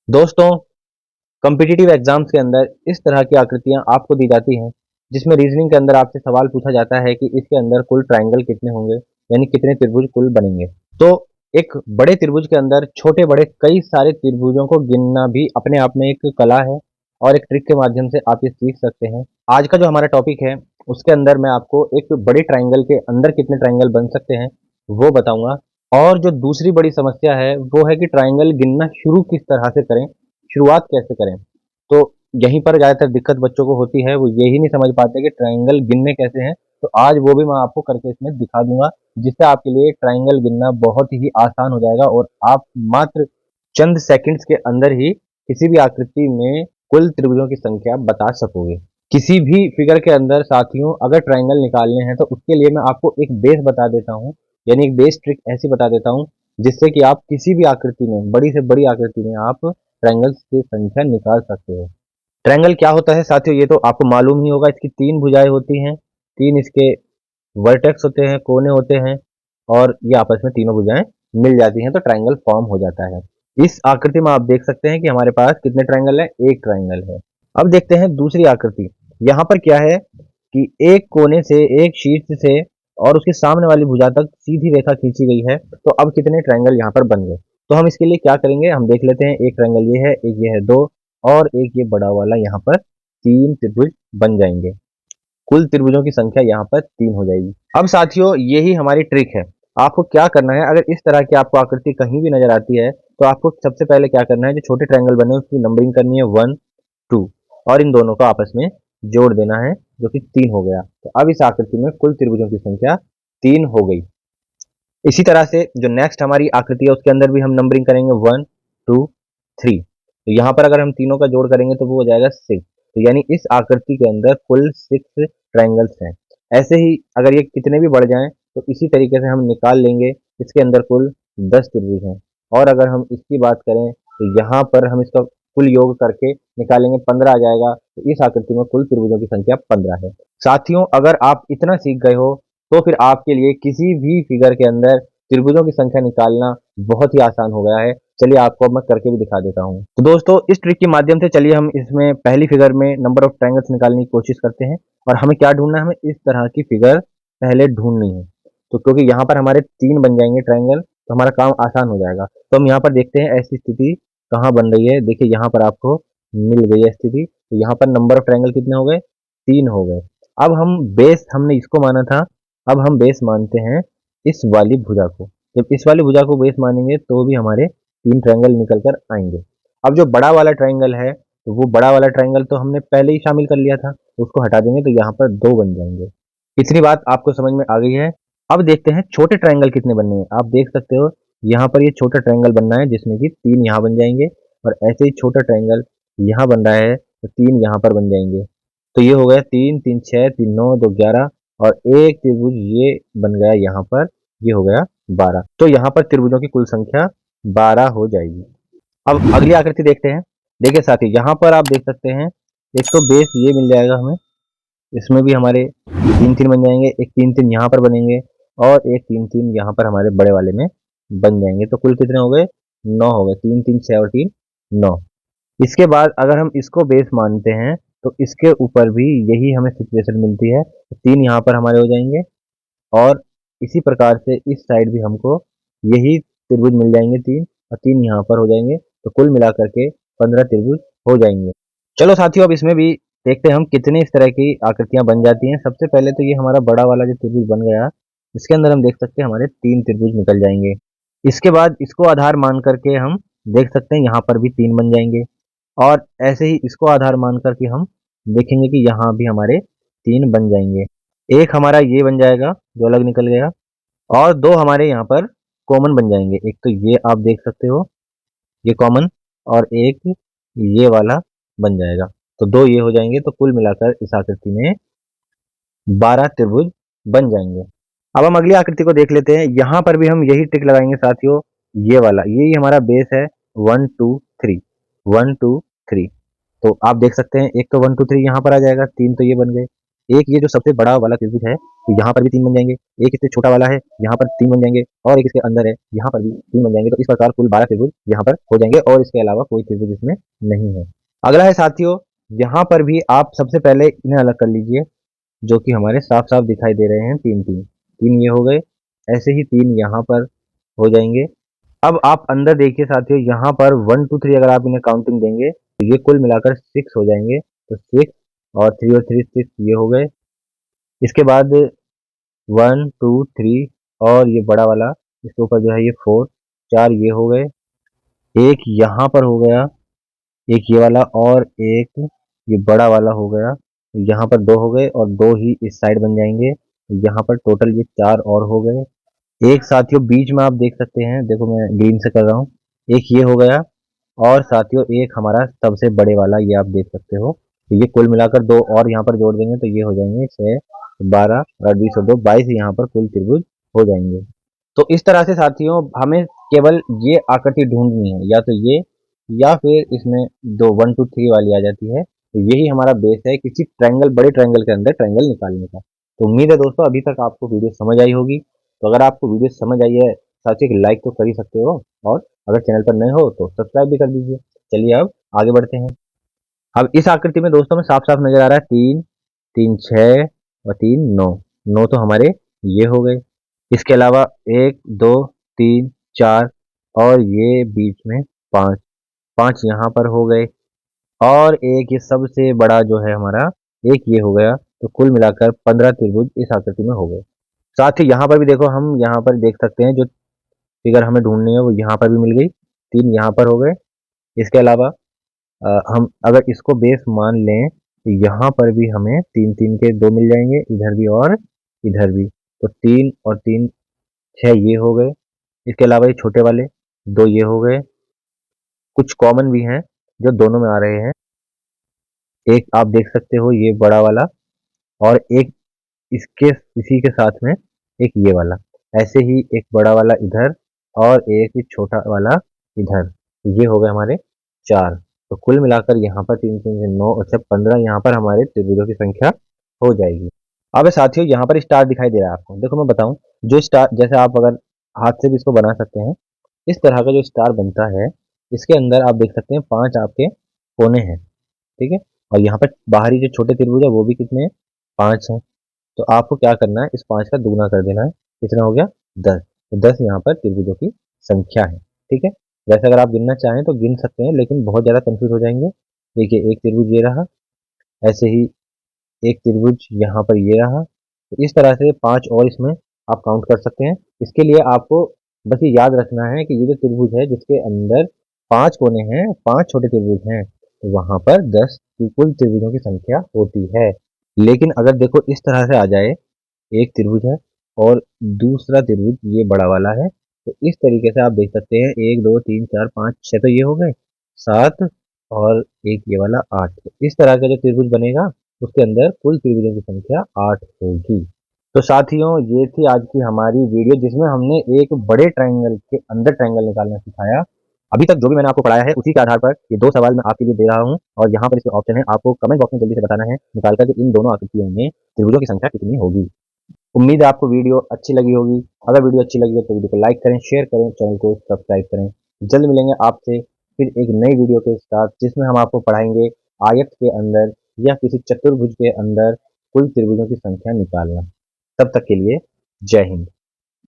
दोस्तों, competitive exams के अंदर इस तरह की आकृतियां आपको दी जाती हैं जिसमें रीजनिंग के अंदर आपसे सवाल पूछा जाता है कि इसके अंदर कुल ट्रायंगल कितने होंगे, यानी कितने त्रिभुज कुल बनेंगे। तो एक बड़े त्रिभुज के अंदर छोटे बड़े कई सारे त्रिभुजों को गिनना भी अपने आप में एक कला है और एक ट्रिक के माध्यम से आप ये सीख सकते हैं। आज का जो हमारा टॉपिक है उसके अंदर मैं आपको एक बड़े ट्रायंगल के अंदर कितने ट्रायंगल बन सकते हैं वो बताऊंगा। और जो दूसरी बड़ी समस्या है वो है कि ट्रायंगल गिनना शुरू किस तरह से करें, शुरुआत कैसे करें। तो यहीं पर ज़्यादातर दिक्कत बच्चों को होती है, वो यही नहीं समझ पाते कि ट्रायंगल गिनने कैसे हैं। तो आज वो भी मैं आपको करके इसमें दिखा दूंगा, जिससे आपके लिए ट्रायंगल गिनना बहुत ही आसान हो जाएगा और आप मात्र चंद सेकंड्स के अंदर ही किसी भी आकृति में कुल त्रिभुजों की संख्या बता सकोगे। किसी भी फिगर के अंदर साथियों अगर ट्रायंगल निकालने हैं तो उसके लिए मैं आपको एक बेस बता देता हूँ, यानी एक बेस ट्रिक ऐसी बता देता हूँ जिससे कि आप किसी भी आकृति में, बड़ी से बड़ी आकृति में आप ट्रायंगल्स की संख्या निकाल सकते हो। ट्रायंगल क्या होता है साथियों, ये तो आपको मालूम ही होगा। इसकी तीन भुजाएं होती हैं, तीन इसके वर्टेक्स होते हैं, कोने होते हैं, और ये आपस में तीनों भुजाएं मिल जाती हैं तो ट्रायंगल फॉर्म हो जाता है। इस आकृति में आप देख सकते हैं कि हमारे पास कितने ट्रायंगल है, एक ट्रायंगल है। अब देखते हैं दूसरी आकृति। यहाँ पर क्या है कि एक कोने से, एक शीर्ष से और उसके सामने वाली भुजा तक सीधी रेखा खींची गई है। तो अब कितने ट्रायंगल यहाँ पर बन गए, तो हम इसके लिए क्या करेंगे, हम देख लेते हैं। एक ट्रायंगल ये है, एक ये है, दो, और एक ये बड़ा वाला यहाँ पर, तीन त्रिभुज बन जाएंगे। कुल त्रिभुजों की संख्या यहाँ पर तीन हो जाएगी। अब साथियों यही हमारी ट्रिक है। आपको क्या करना है, अगर इस तरह की आपको आकृति कहीं भी नजर आती है तो आपको सबसे पहले क्या करना है, जो छोटे ट्रायंगल बने उसकी नंबरिंग करनी है 1 2, और इन दोनों को आपस में जोड़ देना है जो कि तीन हो गया। तो अब इस आकृति में कुल त्रिभुजों की संख्या तीन हो गई। इसी तरह से जो नेक्स्ट हमारी आकृति है उसके अंदर भी हम नंबरिंग करेंगे 1 2 3। तो यहाँ पर अगर हम तीनों का जोड़ करेंगे तो वो हो जाएगा 6। तो यानी इस आकृति के अंदर कुल 6 ट्रायंगल्स हैं। ऐसे ही अगर ये कितने भी बढ़ जाएं तो इसी तरीके से हम निकाल लेंगे, इसके अंदर कुल 10 त्रिभुज हैं। और अगर हम इसकी बात करें तो यहाँ पर हम इसका कुल योग करके निकालेंगे, 15 आ जाएगा। तो इस आकृति में कुल त्रिभुजों की संख्या 15 है। साथियों अगर आप इतना सीख गए हो तो फिर आपके लिए किसी भी फिगर के अंदर त्रिभुजों की संख्या निकालना बहुत ही आसान हो गया है। चलिए आपको अब मैं करके भी दिखा देता हूँ। तो दोस्तों इस ट्रिक के माध्यम से चलिए हम इसमें पहली फिगर में नंबर ऑफ ट्रायंगल्स निकालने की कोशिश करते हैं। और हमें क्या ढूंढना है, हमें इस तरह की फिगर पहले ढूंढनी है। तो क्योंकि यहाँ पर हमारे तीन बन जाएंगे ट्रायंगल तो हमारा काम आसान हो जाएगा। तो हम यहाँ पर देखते हैं ऐसी स्थिति कहाँ बन रही है। देखिए यहाँ पर आपको मिल गई है स्थिति। तो यहाँ पर नंबर ऑफ ट्रायंगल कितने हो गए, तीन हो गए। अब हम बेस, हमने इसको माना था, अब हम बेस मानते हैं इस वाली भुजा को। जब इस वाली भुजा को बेस मानेंगे तो भी हमारे तीन ट्रायंगल निकल कर आएंगे। अब जो बड़ा वाला ट्रायंगल है तो वो बड़ा वाला ट्रायंगल तो हमने पहले ही शामिल कर लिया था, उसको हटा देंगे तो यहाँ पर दो बन जाएंगे। इतनी बात आपको समझ में आ गई है। अब देखते हैं छोटे ट्रायंगल कितने बनने हैं। आप देख सकते हो यहाँ पर ये छोटा ट्रायंगल बनना है जिसमें कि तीन यहाँ बन जाएंगे, और ऐसे ही छोटा ट्रायंगल यहाँ बन रहा है तो तीन यहाँ पर बन जाएंगे। तो ये हो गया तीन तीन छः, तीन नौ, दो 11, और एक त्रिभुज ये बन गया यहाँ पर, ये हो गया 12। तो यहाँ पर त्रिभुजों की कुल संख्या 12 हो जाएगी। अब अगली आकृति देखते हैं। देखिए साथी यहाँ पर आप देख सकते हैं, एक तो बेस ये मिल जाएगा हमें, इसमें भी हमारे तीन तीन बन जाएंगे, एक तीन तीन यहाँ पर बनेंगे, और एक तीन तीन यहाँ पर हमारे बड़े वाले में बन जाएंगे। तो कुल कितने हो गए, 9 हो गए। तीन तीन छः और तीन 9। इसके बाद अगर हम इसको बेस मानते हैं तो इसके ऊपर भी यही हमें सिचुएशन मिलती है। तो तीन यहाँ पर हमारे हो जाएंगे, और इसी प्रकार से इस साइड भी हमको यही त्रिभुज मिल जाएंगे तीन, और तीन यहाँ पर हो जाएंगे। तो कुल मिलाकर के 15 त्रिभुज हो जाएंगे। चलो साथियों अब इसमें भी देखते हैं हम कितने इस तरह की आकृतियां बन जाती हैं। सबसे पहले तो ये हमारा बड़ा वाला जो त्रिभुज बन गया, इसके अंदर हम देख सकते हैं हमारे तीन त्रिभुज निकल जाएंगे। इसके बाद इसको आधार मान करके हम देख सकते हैं यहाँ पर भी तीन बन जाएंगे, और ऐसे ही इसको आधार मान करके हम देखेंगे कि यहाँ भी हमारे तीन बन जाएंगे। एक हमारा ये बन जाएगा जो अलग निकल गया, और दो हमारे यहाँ पर कॉमन बन जाएंगे। एक तो ये आप देख सकते हो ये कॉमन, और एक ये वाला बन जाएगा। तो दो ये हो जाएंगे। तो कुल मिलाकर इस आकृति में 12 त्रिभुज बन जाएंगे। अब हम अगली आकृति को देख लेते हैं। यहाँ पर भी हम यही ट्रिक लगाएंगे साथियों, ये वाला, यही हमारा बेस है। 1 2 3, 1 2 3। तो आप देख सकते हैं एक तो 1 2 3 यहाँ पर आ जाएगा, तीन तो ये बन गए। एक ये जो सबसे बड़ा वाला त्रिभुज है, तो यहाँ पर भी 3 बन जाएँगे, एक इससे छोटा वाला है, यहाँ पर 3 बन जाएँगे और एक इसके अंदर है, यहाँ पर भी 3 बन जाएँगे। तो इस प्रकार कुल 12 त्रिभुज यहाँ पर हो जाएँगे और इसके अलावा कोई त्रिभुज इसमें नहीं है। अगला है साथियों, यहाँ पर भी आप सबसे पहले इन्हें अलग कर लीजिए, जो कि हमारे साफ-साफ दिखाई दे रहे हैं 3-3। 3 ये हो गए, ऐसे ही 3 यहाँ पर हो जाएँगे। अब आप अंदर देखिए साथियों, यहाँ पर 1, 2, 3 अगर आप इन्हें काउंटिंग देंगे, तो ये कुल मिलाकर 6 हो जाएँगे। तो 6 और 3 और 3 6 ये हो गए। इसके बाद 1, 2, 3 और ये बड़ा वाला, इसके ऊपर जो है ये 4, 4 ये हो गए। एक यहाँ पर हो गया, एक ये वाला और एक ये बड़ा वाला हो गया। यहाँ पर 2 हो गए और 2 ही इस साइड बन जाएँगे। यहाँ पर टोटल ये 4 और हो गए। एक साथियों बीच में आप देख सकते हैं, देखो मैं ग्रीन से कर रहा हूँ। एक ये हो गया और साथियों एक हमारा सबसे बड़े वाला ये आप देख सकते हो। तो ये कुल मिलाकर 2 और यहाँ पर जोड़ देंगे तो ये हो जाएँगे 6, 12 और 20 और 2 22 यहाँ पर कुल त्रिभुज हो जाएँगे। तो इस तरह से साथियों हमें केवल ये आकृति ढूँढनी है, या तो ये या फिर इसमें 2 1, 2, 3 वाली आ जाती है। तो यही हमारा बेस है किसी ट्रायंगल, बड़े ट्रायंगल के अंदर ट्रायंगल निकालने का। तो उम्मीद है दोस्तों अभी तक आपको वीडियो समझ आई होगी। तो अगर आपको वीडियो समझ आई है, साथियों एक लाइक तो कर ही सकते हो और अगर चैनल पर नए हो तो सब्सक्राइब भी कर दीजिए। चलिए अब आगे बढ़ते हैं। अब इस आकृति में दोस्तों में साफ-साफ नज़र आ रहा है 3, 3 6 और 3 9। 9 तो हमारे ये हो गए। इसके अलावा 1, 2, 3, 4 और ये बीच में 5, 5 यहाँ पर हो गए और एक ये सबसे बड़ा जो है हमारा, एक ये हो गया। तो कुल मिलाकर 15 त्रिभुज इस आकृति में हो गए। साथ ही यहाँ पर भी देखो, हम यहाँ पर देख सकते हैं जो फिगर हमें ढूंढनी है वो यहाँ पर भी मिल गई, 3 यहाँ पर हो गए। इसके अलावा हम अगर इसको बेस मान लें तो यहाँ पर भी हमें 3-3 के 2 मिल जाएंगे, इधर भी और इधर भी। तो 3 और 3 6 ये हो गए। इसके अलावा ये छोटे वाले 2 ये हो गए। कुछ कॉमन भी हैं जो दोनों में आ रहे हैं। एक आप देख सकते हो ये बड़ा वाला और एक इसके इसी के साथ में एक ये वाला। ऐसे ही एक बड़ा वाला इधर और एक छोटा वाला इधर। ये हो गए हमारे 4। तो कुल मिलाकर यहाँ पर 3 3 से 9 और 6 15 यहाँ पर हमारे त्रिभुजों की संख्या हो जाएगी। अब साथियों यहाँ पर स्टार दिखाई दे रहा है आपको। देखो मैं बताऊं, जो स्टार जैसे आप अगर हाथ से भी इसको बना सकते हैं, इस तरह का जो स्टार बनता है, इसके अंदर आप देख सकते हैं 5 आपके कोने हैं, ठीक है। और यहाँ पर बाहरी जो छोटे त्रिभुज है वो भी कितने हैं, 5 हैं। तो आपको क्या करना है, इस 5 का दुगना कर देना है। कितना हो गया, 10। तो 10 यहाँ पर त्रिभुजों की संख्या है, ठीक है। वैसे अगर आप गिनना चाहें तो गिन सकते हैं, लेकिन बहुत ज़्यादा कंफ्यूज हो जाएंगे। देखिए एक त्रिभुज ये रहा, ऐसे ही एक त्रिभुज यहाँ पर ये रहा। तो इस तरह से 5 और इसमें आप काउंट कर सकते हैं। इसके लिए आपको बस ये याद रखना है कि ये जो त्रिभुज है जिसके अंदर 5 कोने हैं, 5 छोटे त्रिभुज हैं, तो वहाँ पर 10 की कुल त्रिभुजों की संख्या होती है। लेकिन अगर देखो इस तरह से आ जाए, एक त्रिभुज है और दूसरा त्रिभुज ये बड़ा वाला है, तो इस तरीके से आप देख सकते हैं 1 2 3 4 5 6 तो ये हो गए, 7 और एक ये वाला 8। तो इस तरह का जो त्रिभुज बनेगा उसके अंदर कुल त्रिभुजों की संख्या 8 होगी। तो साथियों ये थी आज की हमारी वीडियो, जिसमें हमने एक बड़े ट्रायंगल के अंदर ट्रायंगल निकालना सिखाया। अभी तक जो भी मैंने आपको पढ़ाया है उसी के आधार पर ये 2 सवाल मैं आपके लिए दे रहा हूँ और यहाँ पर इसके ऑप्शन है, आपको कमेंट बॉक्स में जल्दी से बताना है निकाल कर कि इन दोनों आकृतियों में त्रिभुजों की संख्या कितनी होगी। उम्मीद है आपको वीडियो अच्छी लगी होगी। अगर वीडियो अच्छी लगी हो तो वीडियो को लाइक करें, शेयर करें, चैनल को सब्सक्राइब करें। जल्द मिलेंगे आपसे फिर एक नई वीडियो के साथ, जिसमें हम आपको पढ़ाएंगे आयत के अंदर या किसी चतुर्भुज के अंदर कुल त्रिभुजों की संख्या निकालना। तब तक के लिए जय हिंद।